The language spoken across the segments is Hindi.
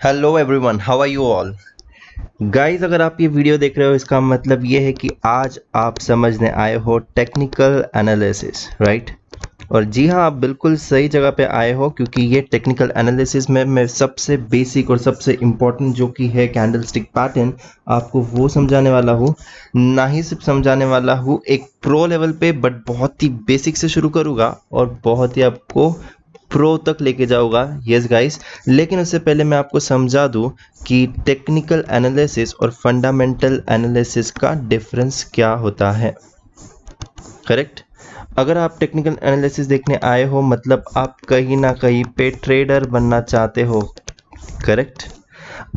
Hello everyone, how are you all guys. अगर आप ये वीडियो देख रहे हो इसका मतलब ये है कि आज आप समझने आए हो टेक्निकल एनालिसिस, राइट। और जी हाँ, आप बिल्कुल सही जगह पे आए हो, क्योंकि ये टेक्निकल एनालिसिस में मैं सबसे बेसिक और सबसे इम्पोर्टेंट जो कि है कैंडलस्टिक पैटर्न, आपको वो समझाने वाला हूँ। ना ही सिर्फ समझाने वाला हूँ एक प्रो लेवल पे, बट बहुत ही बेसिक से शुरू करूँगा और बहुत ही आपको प्रो तक लेके जाऊंगा। यस गाइस, लेकिन उससे पहले मैं आपको समझा दूं कि टेक्निकल एनालिसिस और फंडामेंटल एनालिसिस का डिफरेंस क्या होता है। करेक्ट। अगर आप टेक्निकल एनालिसिस देखने आए हो मतलब आप कहीं ना कहीं पे ट्रेडर बनना चाहते हो। करेक्ट।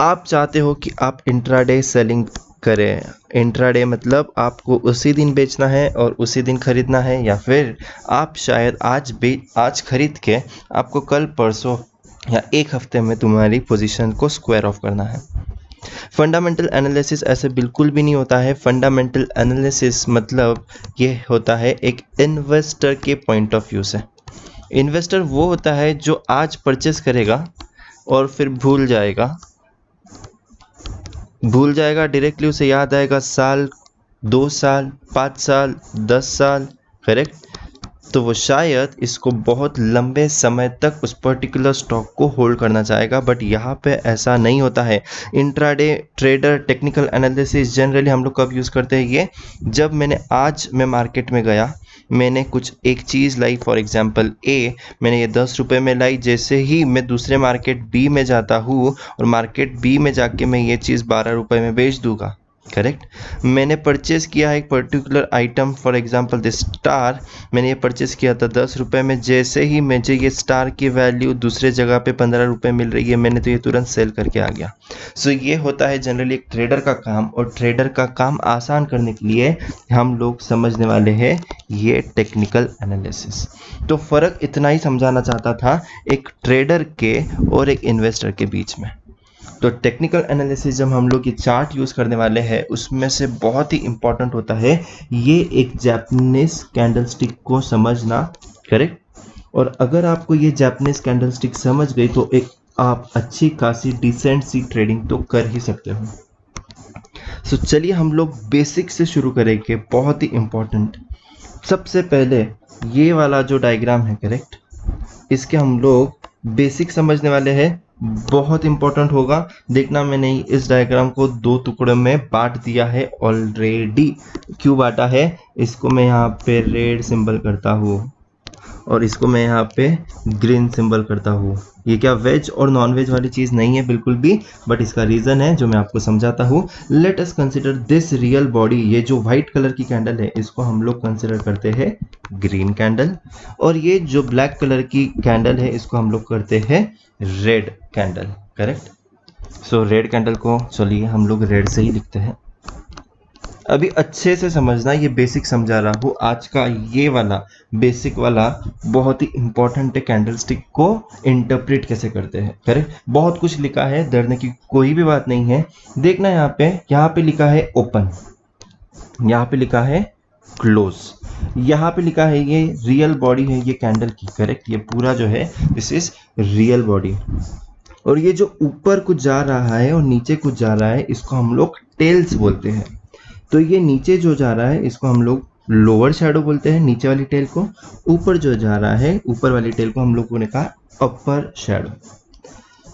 आप चाहते हो कि आप इंट्राडे सेलिंग करें। इंट्राडे मतलब आपको उसी दिन बेचना है और उसी दिन खरीदना है, या फिर आप शायद आज खरीद के आपको कल परसों या एक हफ्ते में तुम्हारी पोजीशन को स्क्वायर ऑफ करना है। फंडामेंटल एनालिसिस ऐसे बिल्कुल भी नहीं होता है। फंडामेंटल एनालिसिस मतलब ये होता है एक इन्वेस्टर के पॉइंट ऑफ व्यू से। इन्वेस्टर वो होता है जो आज परचेस करेगा और फिर भूल जाएगा डायरेक्टली। उसे याद आएगा साल, 2 साल, 5 साल, 10 साल। करेक्ट। तो वो शायद इसको बहुत लंबे समय तक उस पर्टिकुलर स्टॉक को होल्ड करना चाहेगा, बट यहाँ पे ऐसा नहीं होता है। Intraday trader technical analysis generally हम लोग कब यूज़ करते हैं ये, जब मैं मार्केट में गया, मैंने कुछ एक चीज़ लाई, फॉर एग्जांपल ए, मैंने ये 10 रुपये में लाई। जैसे ही मैं दूसरे मार्केट बी में जाता हूँ और मार्केट बी में जाके मैं ये चीज़ 12 रुपये में बेच दूंगा। करेक्ट। मैंने परचेस किया है एक particular item, for example this star, मैंने ये परचेस किया था 10 रुपये में। जैसे ही मुझे ये स्टार की वैल्यू दूसरे जगह पे 15 रुपये मिल रही है, मैंने तो ये तुरंत सेल करके आ गया। सो ये होता है जनरली एक ट्रेडर का काम, और ट्रेडर का काम आसान करने के लिए हम लोग समझने वाले हैं ये टेक्निकल एनालिसिस। तो फ़र्क इतना ही समझाना चाहता था एक ट्रेडर के और एक इन्वेस्टर के बीच में। तो टेक्निकल एनालिसिस जब हम लोग ये चार्ट यूज़ करने वाले हैं, उसमें से बहुत ही इम्पॉर्टेंट होता है ये एक जापानीज कैंडलस्टिक को समझना। करेक्ट। और अगर आपको ये जापानीज कैंडलस्टिक समझ गई तो एक आप अच्छी खासी डिसेंट सी ट्रेडिंग तो कर ही सकते हो। सो चलिए हम लोग बेसिक से शुरू करेंगे, बहुत ही इम्पॉर्टेंट। सबसे पहले ये वाला जो डायग्राम है, करेक्ट, इसके हम लोग बेसिक समझने वाले हैं। बहुत इंपॉर्टेंट होगा। देखना, मैंने इस डायग्राम को 2 टुकड़ों में बांट दिया है ऑलरेडी। क्यों बांटा है, इसको मैं यहाँ पे रेड सिंबल करता हूँ और इसको मैं यहाँ पे ग्रीन सिंबल करता हूँ। ये क्या वेज और नॉन वेज वाली चीज़ नहीं है बिल्कुल भी, बट इसका रीज़न है जो मैं आपको समझाता हूँ। Let us consider this real body. ये जो व्हाइट कलर की कैंडल है इसको हम लोग कंसिडर करते हैं ग्रीन कैंडल, और ये जो ब्लैक कलर की कैंडल है इसको हम लोग करते हैं रेड कैंडल। करेक्ट। सो रेड कैंडल को चलिए हम लोग रेड से ही लिखते हैं। अभी अच्छे से समझना, ये बेसिक समझा रहा हूँ। आज का ये वाला बेसिक वाला बहुत ही इंपॉर्टेंट है, कैंडलस्टिक को इंटरप्रेट कैसे करते हैं। करेक्ट। बहुत कुछ लिखा है, डरने की कोई भी बात नहीं है। देखना, यहाँ पे लिखा है ओपन, यहाँ पे लिखा है क्लोज, यहाँ पे लिखा है ये रियल बॉडी है ये कैंडल की। करेक्ट। ये पूरा जो है दिस इज रियल बॉडी, और ये जो ऊपर कुछ जा रहा है और नीचे कुछ जा रहा है इसको हम लोग टेल्स बोलते हैं। तो ये नीचे जो जा रहा है इसको हम लोग लोअर शैडो बोलते हैं, नीचे वाली टेल को। ऊपर जो जा रहा है ऊपर वाली टेल को हम लोगों ने कहा अपर शैडो।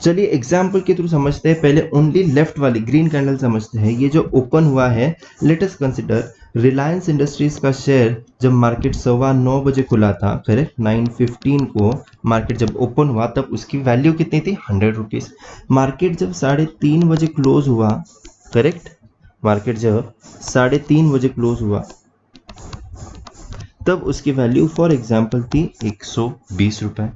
चलिए एग्जाम्पल के थ्रू समझते हैं। पहले ओनली लेफ्ट वाली ग्रीन कैंडल समझते हैं। ये जो ओपन हुआ है, let us consider Reliance industries का शेयर जब मार्केट 9:15 बजे खुला था, करेक्ट, 9:15 को मार्केट जब ओपन हुआ तब उसकी वैल्यू कितनी थी, 100 रुपीज़। मार्केट जब 3:30 बजे क्लोज हुआ, करेक्ट, मार्केट जब 3:30 बजे क्लोज हुआ तब उसकी वैल्यू फॉर एग्जांपल थी 120 रुपए।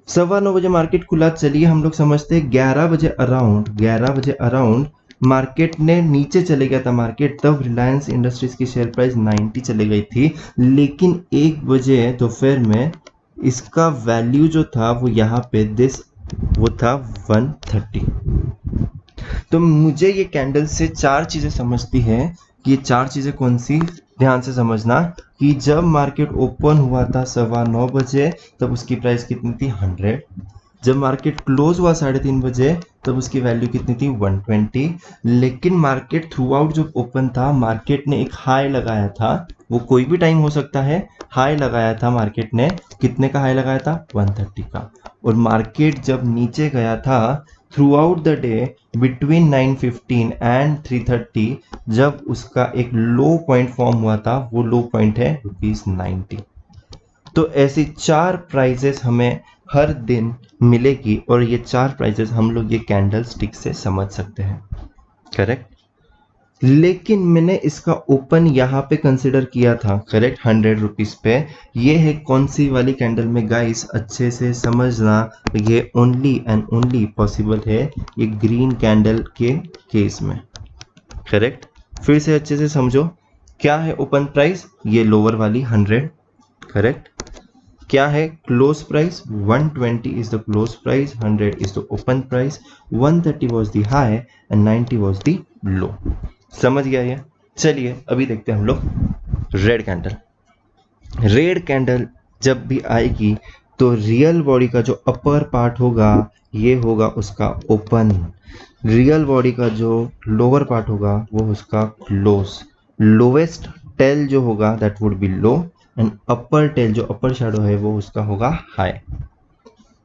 9:15 बजे मार्केट खुला। चलिए हम लोग समझते हैं 11 बजे अराउंड मार्केट ने नीचे चले गया था मार्केट, तब रिलायंस इंडस्ट्रीज की शेयर प्राइस 90 चले गई थी। लेकिन 1 बजे दोपहर में इसका वैल्यू जो था वो यहाँ पे वो था 130। तो मुझे ये कैंडल से 4 चीज़ें समझती है कि ये 4 चीज़ें कौन सी, ध्यान से समझना, कि जब मार्केट ओपन हुआ था 9:15 बजे तब उसकी प्राइस कितनी थी, 100। जब मार्केट क्लोज हुआ 3:30 बजे तब उसकी वैल्यू कितनी थी 120, लेकिन मार्केट थ्रू आउट जब ओपन था मार्केट ने एक हाई लगाया था, वो कोई भी टाइम हो सकता है, हाई लगाया था मार्केट ने, कितने का हाई लगाया था 130 का, और मार्केट जब नीचे गया था through out the day between 9:15 and 3:30 जब उसका एक लो पॉइंट फॉर्म हुआ था, वो लो पॉइंट है ₹90। तो ऐसी 4 प्राइजेस हमें हर दिन मिलेगी और ये 4 प्राइजेस हम लोग ये कैंडल स्टिक से समझ सकते हैं, करेक्ट। लेकिन मैंने इसका ओपन यहाँ पे कंसिडर किया था, करेक्ट, 100 रुपीज़ पे। ये है कौन सी वाली कैंडल में गाइस, अच्छे से समझना, ये ओनली एंड ओनली पॉसिबल है ये ग्रीन कैंडल के केस में, करेक्ट। फिर से अच्छे से समझो, क्या है ओपन प्राइस, ये लोअर वाली 100, करेक्ट। क्या है close price, 120 is the close price, 100 is the open price, 130 was the high and 90 was the low. समझ गया ये। चलिए अभी देखते हैं हम लोग रेड कैंडल। रेड कैंडल जब भी आएगी तो रियल बॉडी का जो अपर पार्ट होगा ये होगा उसका ओपन, रियल बॉडी का जो लोअर पार्ट होगा वो उसका क्लोज, लोवेस्ट टेल जो होगा that would be low and upper tail जो अपर शैडो है वो उसका होगा हाई।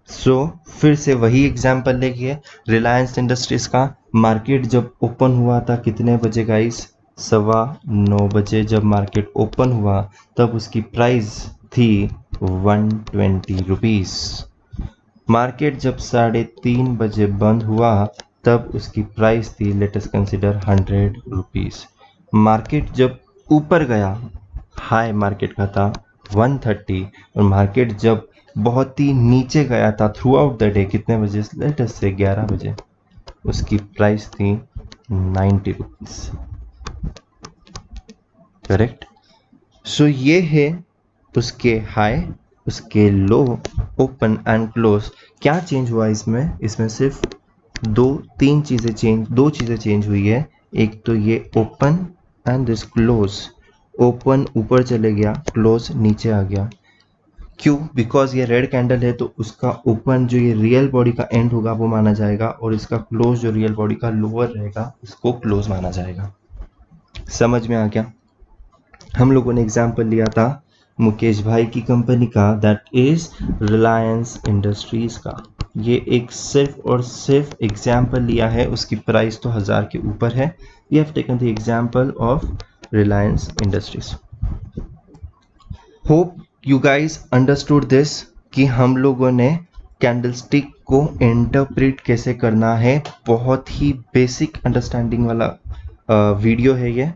सो फिर से वही एग्जांपल लेंगे रिलायंस इंडस्ट्रीज का। मार्केट जब ओपन हुआ था कितने बजे गाइस, 9:15 बजे जब मार्केट ओपन हुआ तब उसकी प्राइस थी 120 रुपीज़। मार्केट जब 3:30 बजे बंद हुआ तब उसकी प्राइस थी, let us consider, 100 rupees. Market जब ऊपर गया, हाई मार्केट का था 130, और मार्केट जब बहुत ही नीचे गया था थ्रू आउट द डे, कितने बजे, लेट अस से 11 बजे, उसकी प्राइस थी 90 रुपीज़, करेक्ट। सो ये है उसके हाई, उसके लो, ओपन एंड क्लोज। क्या चेंज हुआ इसमें, इसमें सिर्फ दो चीज़ें चेंज हुई है। एक तो ये open and this close, open ऊपर चले गया, क्लोज नीचे आ गया। क्यों, बिकॉज ये रेड कैंडल है तो उसका ओपन जो ये रियल बॉडी का एंड होगा वो माना जाएगा, और इसका क्लोज जो रियल बॉडी का लोअर रहेगा उसको क्लोज माना जाएगा। समझ में आ गया। हम लोगों ने एग्जाम्पल लिया था मुकेश भाई की कंपनी का, दैट इज रिलायंस इंडस्ट्रीज का। ये एक सिर्फ और सिर्फ एग्जाम्पल लिया है, उसकी प्राइस तो 1000 के ऊपर है। We have taken the example of Reliance Industries. Hope you guys understood this कि हम लोगों ने कैंडलस्टिक को इंटरप्रेट कैसे करना है, बहुत ही बेसिक अंडरस्टैंडिंग वाला वीडियो है ये।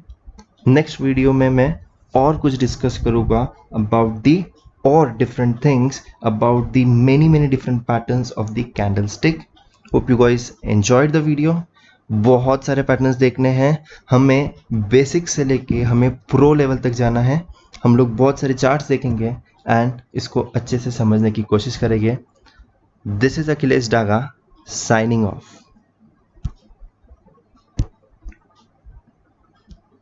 नेक्स्ट वीडियो में मैं और कुछ डिस्कस करूँगा अबाउट दी और different things about the many different patterns of the candlestick. Hope you guys enjoyed the video. बहुत सारे पैटर्न्स देखने हैं हमें, बेसिक से लेके हमें प्रो लेवल तक जाना है। हम लोग बहुत सारे चार्ट्स देखेंगे एंड इसको अच्छे से समझने की कोशिश करेंगे। This is Akhilesh Daga signing off.